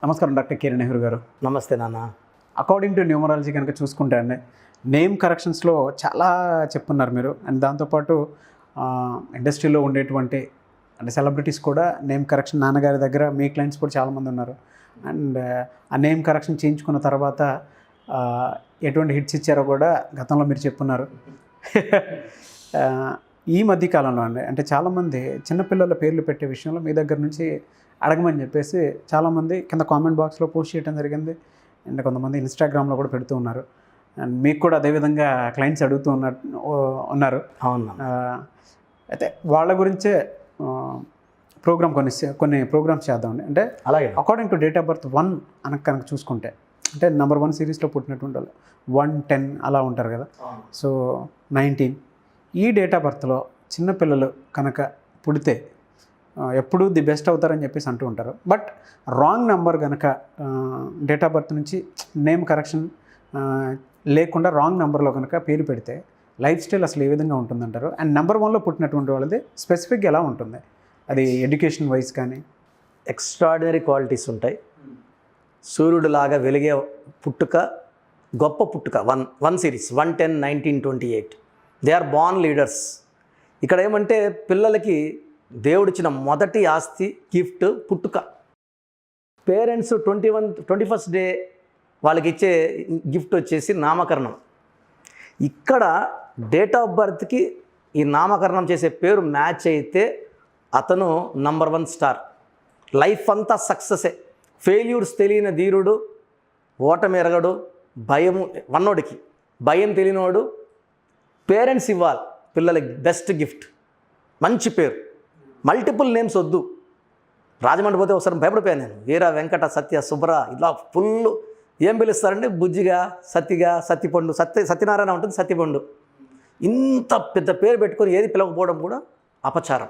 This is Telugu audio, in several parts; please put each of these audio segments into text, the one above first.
నమస్కారం డాక్టర్ కిరణ్ నెహ్రూ గారు. నమస్తే నాన్న. అకార్డింగ్ టు న్యూమరాలజీ కనుక చూసుకుంటే అండి, నేమ్ కరెక్షన్స్లో చాలా చెప్పున్నారు మీరు. అండ్ దాంతోపాటు ఇండస్ట్రీలో ఉండేటువంటి అంటే సెలబ్రిటీస్ కూడా నేమ్ కరెక్షన్ నాన్నగారి దగ్గర మీ క్లయింట్స్ కూడా చాలామంది ఉన్నారు. అండ్ ఆ నేమ్ కరెక్షన్ చేయించుకున్న తర్వాత ఎటువంటి హిట్స్ ఇచ్చారో కూడా గతంలో మీరు చెప్పున్నారు. ఈ మధ్యకాలంలో అండి అంటే చాలామంది చిన్నపిల్లల పేర్లు పెట్టే విషయంలో మీ దగ్గర నుంచి అడగమని చెప్పేసి చాలామంది కింద కామెంట్ బాక్స్లో పోస్ట్ చేయడం జరిగింది. అండ్ కొంతమంది ఇన్స్టాగ్రామ్లో కూడా పెడుతూ ఉన్నారు. అండ్ మీకు కూడా అదేవిధంగా క్లయింట్స్ అడుగుతూ ఉన్నారు. అవును. అయితే వాళ్ళ గురించే కొన్ని ప్రోగ్రామ్స్ చేద్దామండి. అంటే అలాగే according to date of birth 1 కనుక చూసుకుంటే అంటే నెంబర్ 1 సిరీస్లో పుట్టినటువంటి వాళ్ళు 1, 10 అలా ఉంటారు కదా. సో 19 ఈ డేట్ ఆఫ్ బర్త్లో చిన్నపిల్లలు కనుక పుడితే ఎప్పుడూ ది బెస్ట్ అవుతారని చెప్పేసి అంటూ ఉంటారు. బట్ రాంగ్ నెంబర్ కనుక డేట్ ఆఫ్ బర్త్ నుంచి నేమ్ కరెక్షన్ లేకుండా రాంగ్ నెంబర్లో కనుక పేరు పెడితే లైఫ్ స్టైల్ అసలు ఏ విధంగా ఉంటుందంటారు? అండ్ నెంబర్ 1లో పుట్టినటువంటి వాళ్ళది స్పెసిఫిక్గా ఎలా ఉంటుంది? అది ఎడ్యుకేషన్ వైజ్ కానీ ఎక్స్ట్రాడినరీ క్వాలిటీస్ ఉంటాయి. సూర్యుడిలాగా వెలిగే పుట్టుక, గొప్ప పుట్టుక. One series 1, 10, 19, 28 they are born leaders. ఇక్కడ ఏమంటే పిల్లలకి దేవుడిచ్చిన మొదటి ఆస్తి గిఫ్ట్ పుట్టుక. పేరెంట్స్ 21st డే వాళ్ళకి ఇచ్చే గిఫ్ట్ వచ్చేసి నామకరణం. ఇక్కడ డేట్ ఆఫ్ బర్త్కి ఈ నామకరణం చేసే పేరు మ్యాచ్ అయితే అతను నంబర్ 1 స్టార్. లైఫ్ అంతా సక్సెసే. ఫెయిల్యూర్స్ తెలియని ధీరుడు, ఓటమి ఎరగడు, భయము వన్నోడికి భయం తెలియనోడు. పేరెంట్స్ ఇవ్వాలి పిల్లలకి బెస్ట్ గిఫ్ట్, మంచి పేరు. మల్టిపుల్ నేమ్స్ వద్దు. రాజమండ్రి పోతే ఒకసారి భయపడిపోయాను నేను. వీర, వెంకట, సత్య, శుభ్ర ఇలా ఫుల్ ఏం పిలుస్తారంటే బుజ్జిగా, సత్తిగా, సత్తిపండు, సత్యనారాయణ ఉంటుంది, సత్తిపండు. ఇంత పెద్ద పేరు పెట్టుకొని ఏది పిలవకపోవడం కూడా అపచారం.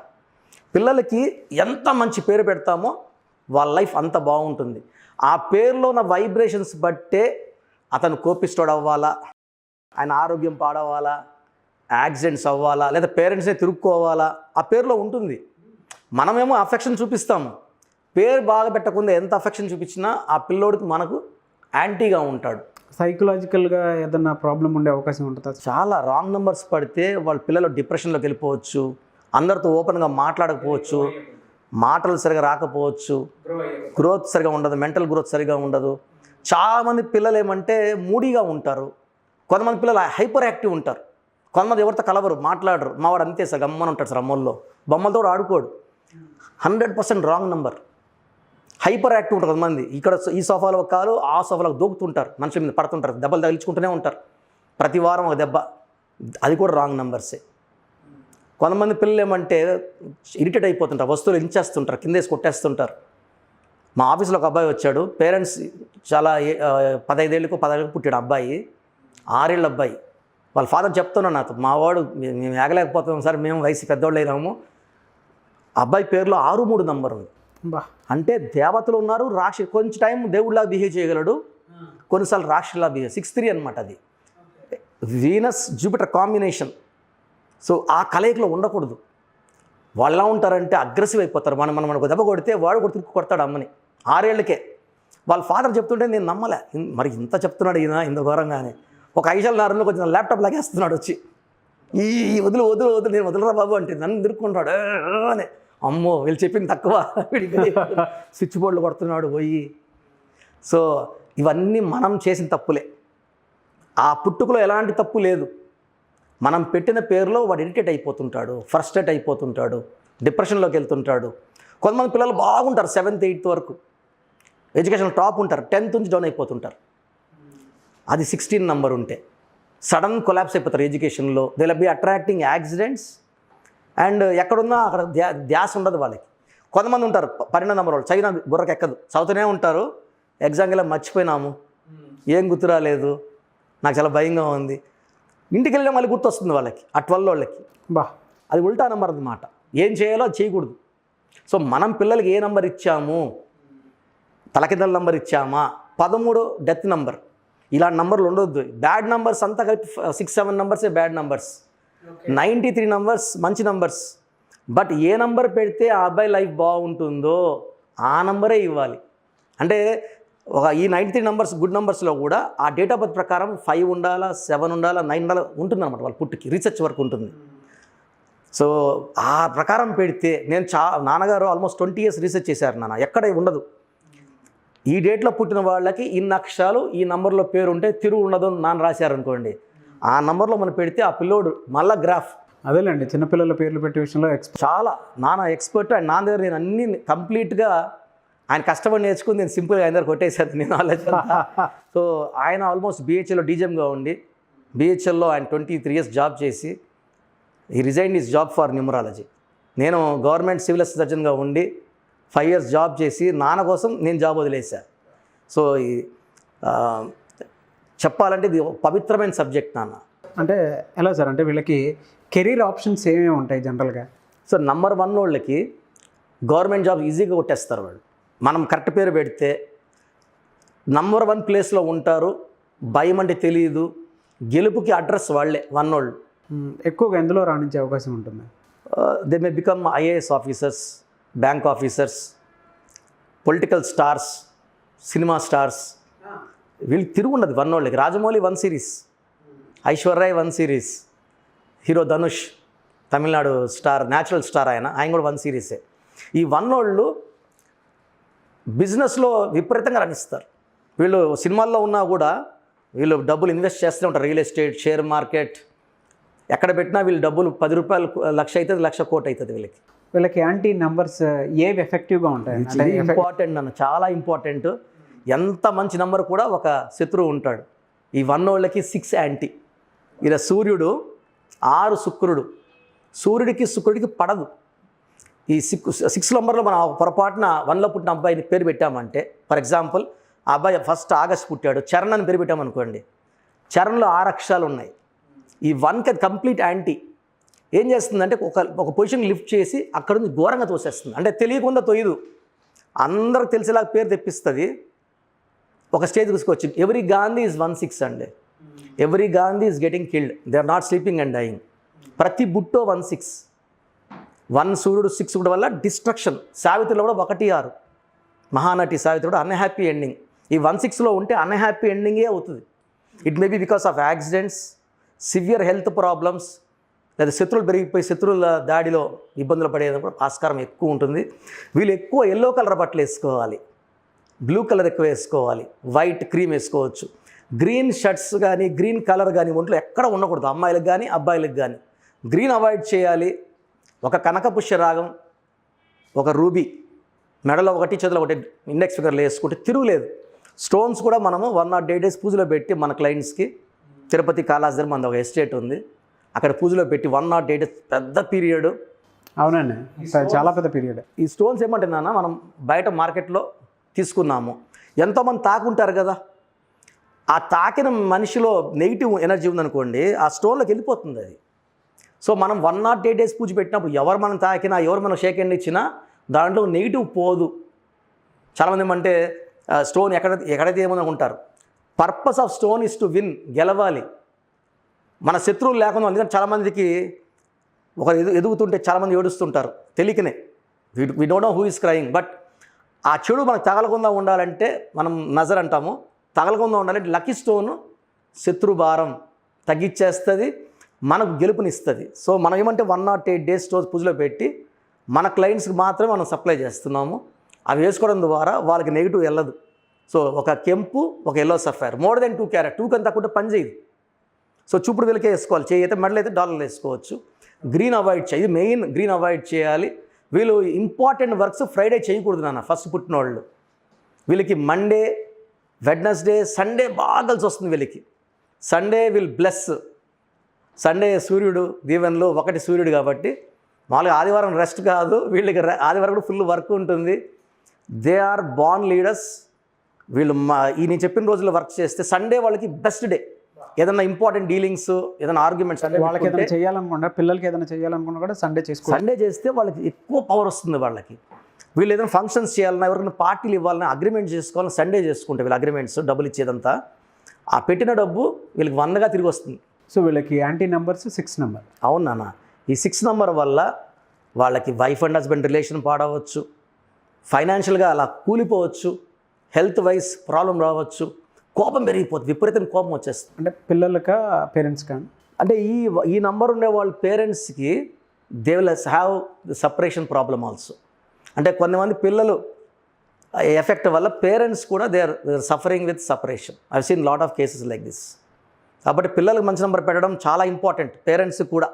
పిల్లలకి ఎంత మంచి పేరు పెడతామో వాళ్ళ లైఫ్ అంత బాగుంటుంది. ఆ పేరులో ఉన్న వైబ్రేషన్స్ బట్టే అతను కోపిస్టోడ్ అవ్వాలా, ఆయన ఆరోగ్యం పాడవాలా, యాక్సిడెంట్స్ అవ్వాలా, లేదా పేరెంట్స్నే తిరుక్కోవాలా, ఆ పేరులో ఉంటుంది. మనమేమో అఫెక్షన్ చూపిస్తాము. పేరు బాగా పెట్టకుండా ఎంత అఫెక్షన్ చూపించినా ఆ పిల్లోడికి మనకు యాంటీగా ఉంటాడు. సైకలాజికల్గా ఏదన్నా ప్రాబ్లం ఉండే అవకాశం ఉంటుంది. చాలా రాంగ్ నెంబర్స్ పడితే వాళ్ళ పిల్లలు డిప్రెషన్లోకి వెళ్ళిపోవచ్చు, అందరితో ఓపెన్గా మాట్లాడకపోవచ్చు, మాటలు సరిగా రాకపోవచ్చు, గ్రోత్ సరిగా ఉండదు, మెంటల్ గ్రోత్ సరిగా ఉండదు. చాలామంది పిల్లలు ఏమంటే మూడీగా ఉంటారు. కొంతమంది పిల్లలు హైపర్ యాక్టివ్ ఉంటారు. కొంతమంది ఎవరితో కలవరు, మాట్లాడరు. మావాడు అంతే సార్, గమ్మని ఉంటాడు సార్ అమ్మల్లో, బొమ్మలతో కూడా ఆడుకోడు. 100% రాంగ్ నెంబర్. హైపర్ యాక్టివ్ ఉంటారు కొంతమంది. ఇక్కడ ఈ సోఫాలో ఒక కాలు, ఆ సోఫాలో దూకుతుంటారు, మనుషుల మీద పడుతుంటారు, దెబ్బలు తగిలించుకుంటూనే ఉంటారు. ప్రతి వారం ఒక దెబ్బ. అది కూడా రాంగ్ నెంబర్సే. కొంతమంది పిల్లలు ఏమంటే ఇరిటేట్ అయిపోతుంటారు, వస్తువులు ఇంచేస్తుంటారు, కిందేసి కొట్టేస్తుంటారు. మా ఆఫీస్లో ఒక అబ్బాయి వచ్చాడు. పేరెంట్స్ చాలా 15 ఏళ్ళకు 16 ఏళ్ళకు పుట్టాడు అబ్బాయి, 6 ఏళ్ళ అబ్బాయి. వాళ్ళ ఫాదర్ చెప్తున్నాడు నాతో, మా వాడు మేము ఏగలేకపోతున్నాం సార్, మేము వయసు పెద్దవాళ్ళు అయినాము. అబ్బాయి పేరులో 6-3 నంబర్ ఉంది. అంటే దేవతలు ఉన్నారు, కొంచెం టైం దేవుడిలాగా బిహేవ్ చేయగలడు, కొన్నిసార్లు రాక్షసులా బిహేవ్. 6-3 అనమాట అది. Venus Jupiter combination. సో ఆ కలయికలో ఉండకూడదు. వాళ్ళు ఎలా ఉంటారంటే అగ్రెసివ్ అయిపోతారు. మనకు దెబ్బ కొడితే వాడు కూడా తిరిగి కొడతాడు అమ్మని. 6 ఏళ్ళకే. వాళ్ళ ఫాదర్ చెప్తుంటే నేను నమ్మలే, మరి ఇంత చెప్తున్నాడు ఈయన ఇంత ఘోరంగానే. ఒక 5 ఏళ్ళ నారంలో కొంచెం ల్యాప్టాప్ లాగేస్తున్నాడు వచ్చి, ఈ వదులు నేను వదలరా బాబు అంటే నన్ను తిరుక్కుంటాడు అని. అమ్మో వీళ్ళు చెప్పింది తక్కువ, స్విచ్ బోర్డులు కొడుతున్నాడు పోయి. సో ఇవన్నీ మనం చేసిన తప్పులే. ఆ పుట్టుకలో ఎలాంటి తప్పు లేదు. మనం పెట్టిన పేరులో వాడు ఇరిటేట్ అయిపోతుంటాడు, ఫ్రస్ట్రేట్ అయిపోతుంటాడు, డిప్రెషన్లోకి వెళ్తుంటాడు. కొంతమంది పిల్లలు బాగుంటారు 7th, 8th వరకు, ఎడ్యుకేషన్ టాప్ ఉంటారు, 10th నుంచి డౌన్ అయిపోతుంటారు. అది 16 నంబర్ ఉంటే సడన్ కొలాప్స్ అయిపోతారు ఎడ్యుకేషన్లో. They will be attracting accidents. And ఎక్కడున్నా అక్కడ ధ్యాస ఉండదు వాళ్ళకి. కొంతమంది ఉంటారు 12 నంబర్ వాళ్ళు, చైనా బుర్రకు ఎక్కదు, చదువుతూనే ఉంటారు. ఎగ్జామ్కి ఇలా మర్చిపోయినాము, ఏం గుర్తురాలేదు, నాకు చాలా భయంగా ఉంది. ఇంటికి వెళ్ళినా మళ్ళీ గుర్తొస్తుంది వాళ్ళకి, ఆ 12 వాళ్ళకి. అది ఉల్టా నెంబర్ అన్నమాట. ఏం చేయాలో అది చేయకూడదు. సో మనం పిల్లలకి ఏ నెంబర్ ఇచ్చాము, తలకిందల నెంబర్ ఇచ్చామా, 13 డెత్ నెంబర్, ఇలాంటి నంబర్లు ఉండొద్దు. బ్యాడ్ నెంబర్స్ అంతా కలిపి 6-7 నంబర్సే బ్యాడ్ నెంబర్స్. 93 నంబర్స్ మంచి నంబర్స్. బట్ ఏ నంబర్ పెడితే ఆ అబ్బాయి లైఫ్ బాగుంటుందో ఆ నంబరే ఇవ్వాలి. అంటే ఈ 93 నెంబర్స్ గుడ్ నెంబర్స్లో కూడా ఆ డేట్ ఆఫ్ బర్త్ ప్రకారం 5 ఉండాలా, 7 ఉండాలా, 9 ఉండాలా ఉంటుందన్నమాట వాళ్ళ పుట్టుకి, రీసెర్చ్ వర్క్ ఉంటుంది. సో ఆ ప్రకారం పెడితే నేను నాన్నగారు ఆల్మోస్ట్ 20 years రీసెర్చ్ చేశారు నాన్న, ఎక్కడ ఉండదు. ఈ డేట్లో పుట్టిన వాళ్ళకి ఇన్ని అక్షరాలు ఈ నంబర్లో పేరు ఉంటే తిరుగు ఉండదు నాన్న రాశారనుకోండి, ఆ నంబర్లో మనం పెడితే ఆ పిల్లోడు మళ్ళా గ్రాఫ్. అదేలేండి, చిన్నపిల్లల పేర్లు పెట్టే విషయంలో చాలా నాన్న ఎక్స్పర్ట్. అండ్ నాన్న దగ్గర నేను అన్ని కంప్లీట్గా ఆయన కష్టపడి నేర్చుకుని నేను సింపుల్గా ఆయన దగ్గర కొట్టేశాను నేను నాలెడ్జ్. సో ఆయన ఆల్మోస్ట్ BHLలో డీజీఎంగా ఉండి, BHLలో ఆయన 23 years జాబ్ చేసి ఈ resign is job for numerology. నేను గవర్నమెంట్ సివిల్ సర్జన్గా ఉండి 5 years జాబ్ చేసి నాన్న కోసం నేను జాబ్ వదిలేశాను. సో చెప్పాలంటే ఇది పవిత్రమైన సబ్జెక్ట్ నాన్న. అంటే ఎలా సార్, అంటే వీళ్ళకి కెరీర్ ఆప్షన్స్ ఏమేమి ఉంటాయి జనరల్గా? సో నంబర్ 1 వాళ్ళకి గవర్నమెంట్ జాబ్ ఈజీగా కొట్టేస్తారు వాళ్ళు. మనం కరెక్ట్ పేరు పెడితే నంబర్ 1 ప్లేస్లో ఉంటారు. భయం అంటే తెలియదు, గెలుపుకి అడ్రస్ వాళ్ళే 1 వాళ్ళు. ఎక్కువగా ఎందులో రాణించే అవకాశం ఉంటుంది? They may become IAS officers, bank officers, political stars, cinema stars. వీళ్ళకి తిరుగు ఉండదు 1 వాళ్ళకి. Rajamouli 1 series, Aishwarya 1 series, hero Dhanush Tamil Nadu star, natural star ఆయన కూడా 1 series. ఈ 1 వాళ్ళు బిజినెస్లో విపరీతంగా రాణిస్తారు. వీళ్ళు సినిమాల్లో ఉన్నా కూడా వీళ్ళు డబ్బులు ఇన్వెస్ట్ చేస్తూనే ఉంటారు. రియల్ ఎస్టేట్, షేర్ మార్కెట్, ఎక్కడ పెట్టినా వీళ్ళు డబ్బులు 10 రూపాయలు 1,00,000 అవుతుంది, 1,00,000 కోటి అవుతుంది వీళ్ళకి. వీళ్ళకి యాంటీ నెంబర్స్ ఏవి ఎఫెక్టివ్గా ఉంటాయి? ఇంపార్టెంట్ అన్న, చాలా ఇంపార్టెంట్. ఎంత మంచి నెంబర్ కూడా ఒక శత్రువు ఉంటాడు. ఈ 1 వాళ్ళకి 6 యాంటీ. ఇలా సూర్యుడు 6 శుక్రుడు, సూర్యుడికి శుక్రుడికి పడదు. ఈ 6 నెంబర్లో మనం పొరపాటున 1లో పుట్టిన అబ్బాయిని పేరు పెట్టామంటే, ఫర్ ఎగ్జాంపుల్ ఆ అబ్బాయి 1st August పుట్టాడు, చరణ్ అని పేరు పెట్టామనుకోండి, చరణ్లో 6 అక్షరాలు ఉన్నాయి. ఈ 1కి అది కంప్లీట్ యాంటీ. ఏం చేస్తుందంటే ఒక పొజిషన్ లిఫ్ట్ చేసి అక్కడ నుంచి ఘోరంగా తోసేస్తుంది. అంటే తెలియకుండా తొయ్యదు, అందరికి తెలిసేలాగా పేరు తెప్పిస్తుంది. ఒక స్టేజ్ తీసుకొచ్చింది. ఎవ్రీ గాంధీ ఈజ్ 1/6 అండి. Every Gandhi is getting killed, they are not sleeping and dying. ప్రతి బుట్టో 1/6. 1 సూర్యుడు 6 కూడా వల్ల డిస్ట్రక్షన్. సావిత్రిలో కూడా 1/6. మహానటి సావిత్రి కూడా అన్హ్యాపీ ఎండింగ్. ఈ 1/6లో ఉంటే అన్హ్యాపీ ఎండింగే అవుతుంది. It may be because of accidents, severe health problems, లేదా శత్రువులు పెరిగిపోయి శత్రువుల దాడిలో ఇబ్బందులు పడేది కూడా ఆస్కారం ఎక్కువ ఉంటుంది. వీళ్ళు ఎక్కువ ఎల్లో కలర్ బట్టలు వేసుకోవాలి, బ్లూ కలర్ ఎక్కువ వేసుకోవాలి, వైట్ క్రీమ్ వేసుకోవచ్చు. గ్రీన్ షర్ట్స్ కానీ గ్రీన్ కలర్ కానీ ఒంట్లో ఎక్కడ ఉండకూడదు, అమ్మాయిలకు కానీ అబ్బాయిలకు కానీ. గ్రీన్ అవాయిడ్ చేయాలి. ఒక కనకపుష్య రాగం, ఒక రూబీ మెడలో 1, చేతిలో 1 ఇండెక్స్ ఫిగర్లు వేసుకుంటే తిరుగులేదు. స్టోన్స్ కూడా మనము 108 days పూజలో పెట్టి మన క్లయింట్స్కి, తిరుపతి కాళాస్త్రి మనది ఒక ఎస్టేట్ ఉంది, అక్కడ పూజలో పెట్టి 108 days పెద్ద పీరియడ్. అవునండి, చాలా పెద్ద పీరియడ్. ఈ స్టోన్స్ ఏమంటే నాన్న, మనం బయట మార్కెట్లో తీసుకున్నాము, ఎంతోమంది తాకుంటారు కదా, ఆ తాకిన మనిషిలో నెగిటివ్ ఎనర్జీ ఉందనుకోండి, ఆ స్టోన్లోకి వెళ్ళిపోతుంది అది. సో మనం 108 days పూజ పెట్టినప్పుడు ఎవరు మనం తాకినా, ఎవరు మనం షేక్ హ్యాండ్ ఇచ్చినా దాంట్లో నెగిటివ్ పోదు. చాలామంది ఏమంటే స్టోన్ ఎక్కడైతే ఏమని ఉంటారు. Purpose of stone is to win, గెలవాలి. మన శత్రువులు లేకుండా. ఎందుకంటే చాలామందికి ఒక ఎదుగుతుంటే చాలామంది ఏడుస్తుంటారు తెలియకనే. We don't know who is crying. But ఆ చెడు మనకు తగలకుండా ఉండాలంటే, మనం నజర్ అంటాము, తగలకుండా ఉండాలంటే లక్కీ స్టోన్ శత్రు భారం తగ్గించేస్తుంది, మనకు గెలుపునిస్తుంది. సో మనం ఏమంటే 108 days స్టోర్స్ పూజలో పెట్టి మన క్లయింట్స్కి మాత్రమే మనం సప్లై చేస్తున్నాము. అవి వేసుకోవడం ద్వారా వాళ్ళకి నెగిటివ్ వెళ్ళదు. సో ఒక కెంపు, ఒక yellow sapphire, more than 2 carat, 2 కన్నా తక్కువ పని చేయదు. సో చూపుడు వెలికే వేసుకోవాలి, చేయి అయితే మెడలు అయితే డాలర్లు వేసుకోవచ్చు. గ్రీన్ అవాయిడ్ చేయి, మెయిన్ గ్రీన్ అవాయిడ్ చేయాలి. వీళ్ళు ఇంపార్టెంట్ వర్క్స్ ఫ్రైడే చేయకూడదు నాన్న. ఫస్ట్ పుట్టిన వాళ్ళు వీళ్ళకి మండే, వెడ్నెస్డే, సండే బాగా కలిసి వస్తుంది వీళ్ళకి. Sunday will bless. సండే సూర్యుడు దీవెనలో 1 సూర్యుడు కాబట్టి మామూలుగా ఆదివారం రెస్ట్ కాదు వీళ్ళకి, ఆదివారం కూడా ఫుల్ వర్క్ ఉంటుంది. They are born leaders. వీళ్ళు ఈ నేను చెప్పిన రోజుల్లో వర్క్ చేస్తే సండే వాళ్ళకి బెస్ట్ డే. ఏదైనా ఇంపార్టెంట్ డీలింగ్స్, ఏదైనా ఆర్గ్యుమెంట్స్, వాళ్ళకి ఏదైనా చేయాలనుకున్నా, పిల్లలకి ఏదైనా చేయాలనుకున్నా కూడా సండే చేస్తే వాళ్ళకి ఎక్కువ పవర్ వస్తుంది వాళ్ళకి. వీళ్ళు ఏదైనా ఫంక్షన్స్ చేయాలన్నా, ఎవరికైనా పార్టీలు ఇవ్వాలన్నా, అగ్రిమెంట్ చేసుకోవాలని సండే చేసుకుంటే వీళ్ళు అగ్రిమెంట్స్, డబ్బులు ఇచ్చేదంతా ఆ పెట్టిన డబ్బు వీళ్ళకి 100గా తిరిగి వస్తుంది. సో వీళ్ళకి యాంటీ నెంబర్స్ 6 నెంబర్. అవును నాన్న. ఈ 6 నెంబర్ వల్ల వాళ్ళకి వైఫ్ అండ్ హస్బెండ్ రిలేషన్ పాడవచ్చు, ఫైనాన్షియల్గా అలా కూలిపోవచ్చు, హెల్త్ వైజ్ ప్రాబ్లం రావచ్చు, కోపం పెరిగిపోతుంది, విపరీతం కోపం వచ్చేస్తుంది. అంటే పిల్లలకా పేరెంట్స్ కానీ అంటే ఈ నంబర్ ఉండే వాళ్ళ పేరెంట్స్కి they will have separation problem also. అంటే కొంతమంది పిల్లలు ఎఫెక్ట్ వల్ల పేరెంట్స్ కూడా they are suffering with separation. I seen lot of cases like this. కాబట్టి పిల్లలకు మంచి నెంబర్ పెట్టడం చాలా ఇంపార్టెంట్ పేరెంట్స్ కూడా.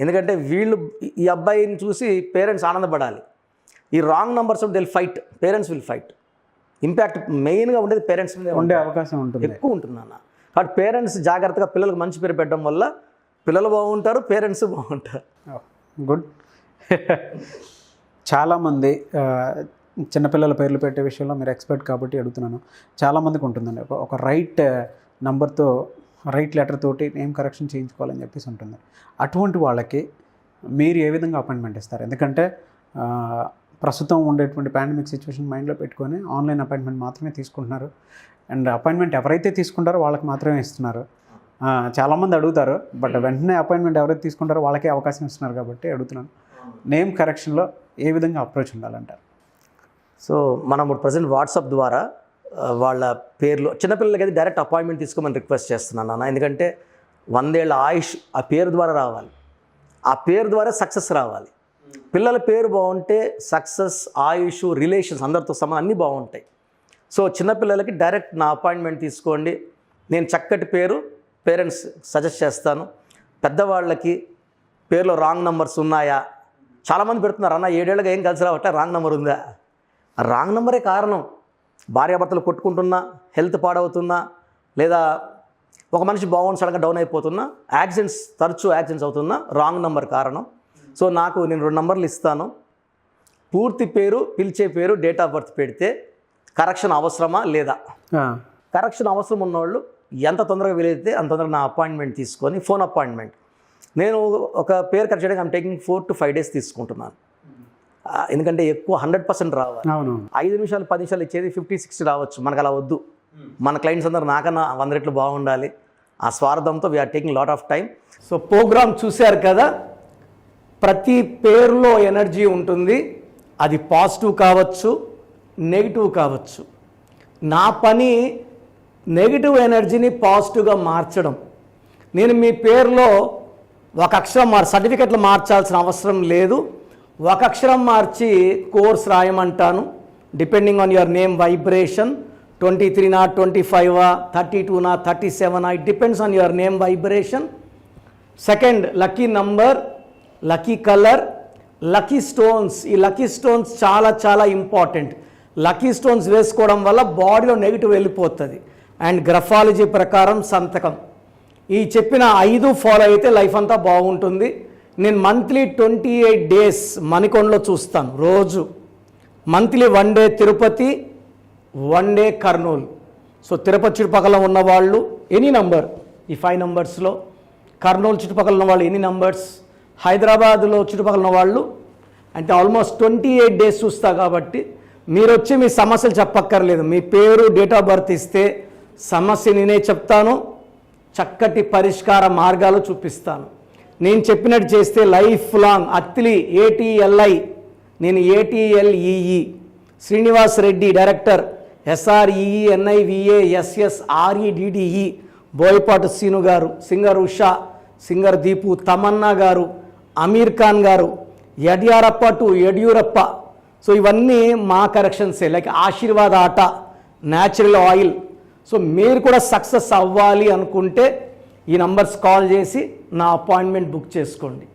ఎందుకంటే వీళ్ళు ఈ అబ్బాయిని చూసి పేరెంట్స్ ఆనందపడాలి. ఈ wrong numbers will fight, parents will fight. Impact మెయిన్గా ఉండేది పేరెంట్స్ మీద ఉండే అవకాశం ఉంటుంది, ఎక్కువ ఉంటుంది అన్న. కాబట్టి పేరెంట్స్ జాగ్రత్తగా పిల్లలకు మంచి పేరు పెట్టడం వల్ల పిల్లలు బాగుంటారు, పేరెంట్స్ బాగుంటారు. గుడ్. చాలామంది చిన్నపిల్లల పేర్లు పెట్టే విషయంలో మీరు ఎక్స్పర్ట్ కాబట్టి అడుగుతున్నాను. చాలామందికి ఉంటుందండి ఒక రైట్ నంబర్తో రైట్ లెటర్ తోటి నేమ్ కరెక్షన్ చేయించుకోవాలని చెప్పేసి ఉంటుంది. అటువంటి వాళ్ళకి మీరు ఏ విధంగా అపాయింట్మెంట్ ఇస్తారు? ఎందుకంటే ప్రస్తుతం ఉండేటువంటి పాండమిక్ సిచ్యువేషన్ మైండ్లో పెట్టుకొని ఆన్లైన్ అపాయింట్మెంట్ మాత్రమే తీసుకుంటున్నారు. అండ్ అపాయింట్మెంట్ ఎవరైతే తీసుకుంటారో వాళ్ళకి మాత్రమే ఇస్తున్నారు. చాలామంది అడుగుతారు, బట్ వెంటనే అపాయింట్మెంట్ ఎవరైతే తీసుకుంటారో వాళ్ళకే అవకాశం ఇస్తున్నారు కాబట్టి అడుగుతున్నాను. నేమ్ కరెక్షన్లో ఏ విధంగా అప్రోచ్ ఉండాలంటారు? సో మనం ఇప్పుడు ప్రజెంట్ వాట్సాప్ ద్వారా వాళ్ళ పేర్లు, చిన్నపిల్లలకి అయితే డైరెక్ట్ అపాయింట్మెంట్ తీసుకోమని రిక్వెస్ట్ చేస్తున్నాను నాన్న. ఎందుకంటే 100 ఏళ్ళ ఆయుష్ ఆ పేరు ద్వారా రావాలి, ఆ పేరు ద్వారా సక్సెస్ రావాలి. పిల్లల పేరు బాగుంటే సక్సెస్, ఆయుష్, రిలేషన్స్ అందరితో సమానం అన్నీ బాగుంటాయి. సో చిన్నపిల్లలకి డైరెక్ట్ నా అపాయింట్మెంట్ తీసుకోండి. నేను చక్కటి పేరు పేరెంట్స్ సజెస్ట్ చేస్తాను. పెద్దవాళ్ళకి పేర్లో రాంగ్ నెంబర్స్ ఉన్నాయా? చాలామంది పెడుతున్నారు, అన్న 7 ఏళ్ళగా ఏం కలిసి రావట్లే, రాంగ్ నెంబర్ ఉందా? రాంగ్ నెంబరే కారణం. భార్యాభర్తలు కొట్టుకుంటున్నా, హెల్త్ పాడవుతున్నా, లేదా ఒక మనిషి బాగుండి సడన్గా డౌన్ అయిపోతున్నా, యాక్సిడెంట్స్, తరచూ యాక్సిడెంట్స్ అవుతున్నా, రాంగ్ నెంబర్ కారణం. సో నేను 2 నంబర్లు ఇస్తాను. పూర్తి పేరు, పిలిచే పేరు, డేట్ ఆఫ్ బర్త్ పెడితే కరెక్షన్ అవసరమా లేదా? కరెక్షన్ అవసరం ఉన్నవాళ్ళు ఎంత తొందరగా వీలైతే అంత తొందరగా నా అపాయింట్మెంట్ తీసుకొని, ఫోన్ అపాయింట్మెంట్. నేను ఒక పేరు కరెక్ట్ చేయడానికి ఐమ్ టేకింగ్ 4 to 5 days తీసుకుంటున్నాను. ఎందుకంటే ఎక్కువ 100% రావాలి. 5 నిమిషాలు 10 నిమిషాలు ఇచ్చేది 50-60 రావచ్చు. మనకు అలా వద్దు. మన క్లయింట్స్ అందరూ నాకన్నా 100 రెట్లు బాగుండాలి. ఆ స్వార్థంతో we are taking lot of time. So program చూశారు కదా, ప్రతి పేరులో ఎనర్జీ ఉంటుంది. అది పాజిటివ్ కావచ్చు, నెగిటివ్ కావచ్చు. నా పని నెగిటివ్ ఎనర్జీని పాజిటివ్గా మార్చడం. నేను మీ పేరులో ఒక అక్షరం సర్టిఫికెట్లు మార్చాల్సిన అవసరం లేదు. ఒక అక్షరం మార్చి కోర్స్ రాయమంటాను. Depending on your name vibration, 23 25 32 37, it depends on your name vibration. Second, lucky number, lucky colour, lucky stones. ఈ లక్కీ స్టోన్స్ చాలా చాలా ఇంపార్టెంట్. లక్కీ స్టోన్స్ వేసుకోవడం వల్ల బాడీలో నెగిటివ్ వెళ్ళిపోతుంది. అండ్ గ్రఫాలజీ ప్రకారం సంతకం. ఈ చెప్పిన 5 ఫాలో అయితే లైఫ్ అంతా బాగుంటుంది. నేను మంత్లీ 28 days మణికొండలో చూస్తాను రోజు. Monthly 1 day Tirupati, 1 day Kurnool. So Tirupati చుట్టుపక్కల ఉన్నవాళ్ళు ఎనీ నంబర్, ఈ 5 numbers-లో, కర్నూలు చుట్టుపక్కల ఉన్నవాళ్ళు ఎనీ నంబర్స్, హైదరాబాద్లో చుట్టుపక్కల ఉన్నవాళ్ళు అంటే ఆల్మోస్ట్ 28 days చూస్తా. కాబట్టి మీరు వచ్చి మీ సమస్యలు చెప్పక్కర్లేదు. మీ పేరు, డేట్ ఆఫ్ బర్త్ ఇస్తే సమస్య నేనే చెప్తాను, చక్కటి పరిష్కార మార్గాలు చూపిస్తాను. నేను చెప్పినట్టు చేస్తే లైఫ్ లాంగ్. అత్తిలి ATLI, నేను ATLEE, Srinivas Reddy director, SREENIVASSREDDE, Boyapati Seenu garu, singer Usha, singer Deepu, Tamannaah garu, Aamir Khan గారు, యడ్యారప్ప టు యడ్యూరప్ప. సో ఇవన్నీ మా కరెక్షన్సే. లైక్ ఆశీర్వాద్ ఆట, న్యాచురల్ ఆయిల్. సో మీరు కూడా సక్సెస్ అవ్వాలి అనుకుంటే ఈ నంబర్స్ కాల్ చేసి నా అపాయింట్మెంట్ బుక్ చేసుకోండి.